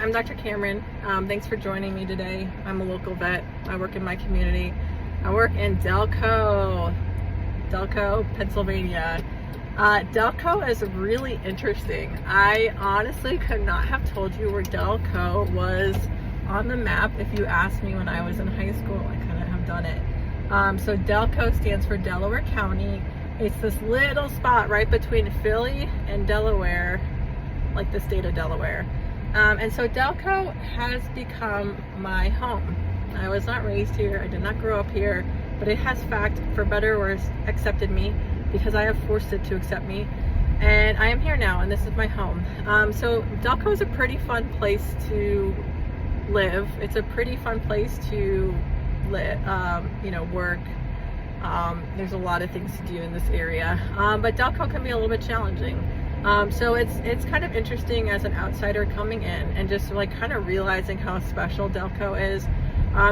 I'm Dr. Cameron. Thanks for joining me today. I'm a local vet. I work in my community. I work in Delco, Pennsylvania. Delco is really interesting. I honestly could not have told you where Delco was on the map if you asked me when I was in high school. I couldn't have done it. So Delco stands for Delaware County. It's this little spot right between Philly and Delaware, like the state of Delaware. And so Delco has become my home. I was not raised here, I did not grow up here, but it has, fact, for better or worse, accepted me because I have forced it to accept me. And I am here now, and this is my home. So Delco is a pretty fun place to live. It's a pretty fun place to live, work. There's a lot of things to do in this area, but Delco can be a little bit challenging. So it's kind of interesting as an outsider coming in and just like kind of realizing how special Delco is,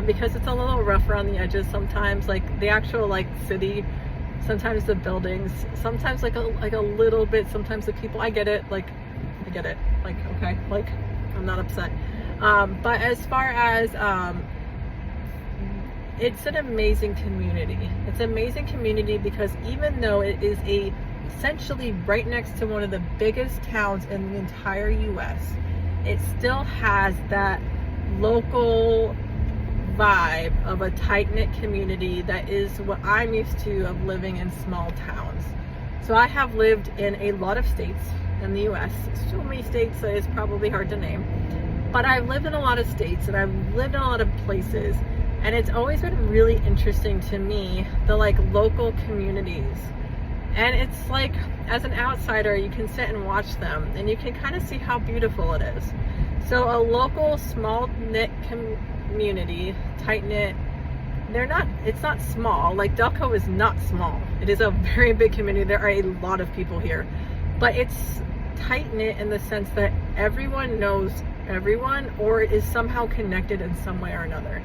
because it's a little rough around the edges sometimes, like the actual like city, sometimes the buildings, sometimes like a little bit, sometimes the people. I get it, like okay, like I'm not upset. But as far as it's an amazing community. It's an amazing community because even though it is essentially right next to one of the biggest towns in the entire US, it still has that local vibe of a tight-knit community that is what I'm used to of living in small towns. So I have lived in a lot of states in the US, so many states that it's probably hard to name, but I've lived in a lot of states and I've lived in a lot of places, and it's always been really interesting to me, the like local communities. And it's like, as an outsider, you can sit and watch them and you can kind of see how beautiful it is. So a local small knit community, tight knit, it's not small. Like Delco is not small. It is a very big community. There are a lot of people here, but it's tight knit in the sense that everyone knows everyone or is somehow connected in some way or another.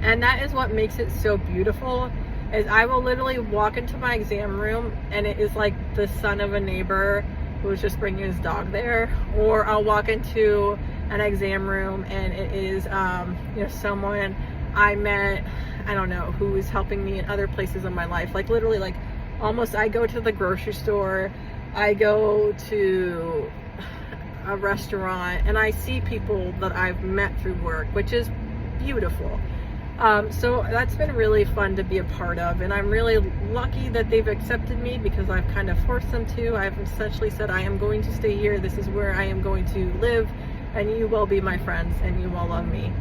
And that is what makes it so beautiful. Is I will literally walk into my exam room and it is like the son of a neighbor who was just bringing his dog there, or I'll walk into an exam room and it is someone I met, I don't know, who is helping me in other places in my life. Like literally, like almost I go to the grocery store, I go to a restaurant, and I see people that I've met through work, which is beautiful. So that's been really fun to be a part of, and I'm really lucky that they've accepted me because I've kind of forced them to. I've essentially said, I am going to stay here, this is where I am going to live, and you will be my friends and you will love me.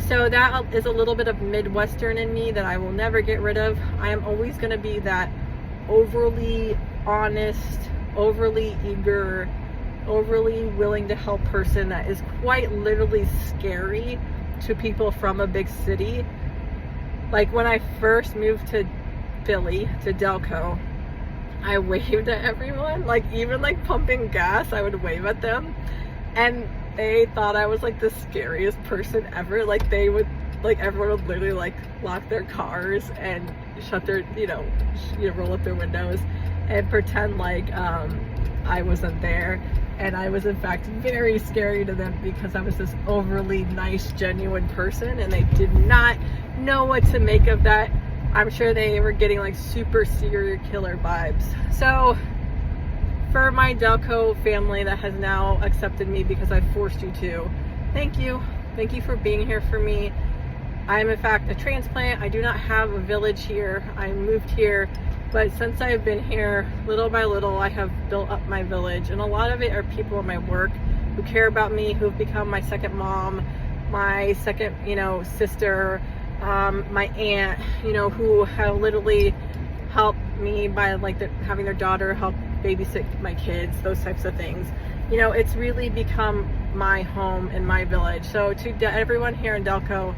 So that is a little bit of Midwestern in me that I will never get rid of. I am always going to be that overly honest, overly eager, overly willing to help person that is quite literally scary to people from a big city. Like when I first moved to Philly, to Delco, I waved at everyone, like even like pumping gas, I would wave at them, and they thought I was like the scariest person ever. Like they would, like everyone would literally like lock their cars and shut their, roll up their windows and pretend like I wasn't there. And I was in fact very scary to them because I was this overly nice, genuine person, and they did not know what to make of that. I'm sure they were getting like super serial killer vibes. So for my Delco family that has now accepted me because I forced you to, thank you. Thank you for being here for me. I am in fact a transplant. I do not have a village here. I moved here. But since I've been here, little by little, I have built up my village. And a lot of it are people in my work who care about me, who have become my second mom, my second, sister, my aunt, who have literally helped me by like having their daughter help babysit my kids, those types of things. It's really become my home and my village. So to everyone here in Delco,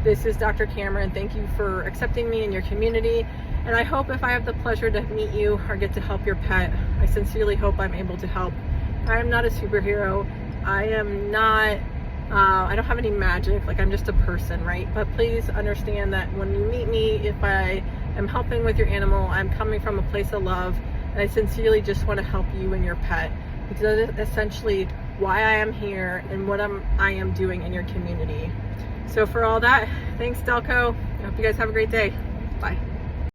this is Dr. Cameron. Thank you for accepting me in your community. And I hope if I have the pleasure to meet you or get to help your pet, I sincerely hope I'm able to help. I am not a superhero. I am not, I don't have any magic, like I'm just a person, right? But please understand that when you meet me, if I am helping with your animal, I'm coming from a place of love, and I sincerely just want to help you and your pet, because that is essentially why I am here and what I am doing in your community. So for all that, thanks Delco. I hope you guys have a great day. Bye.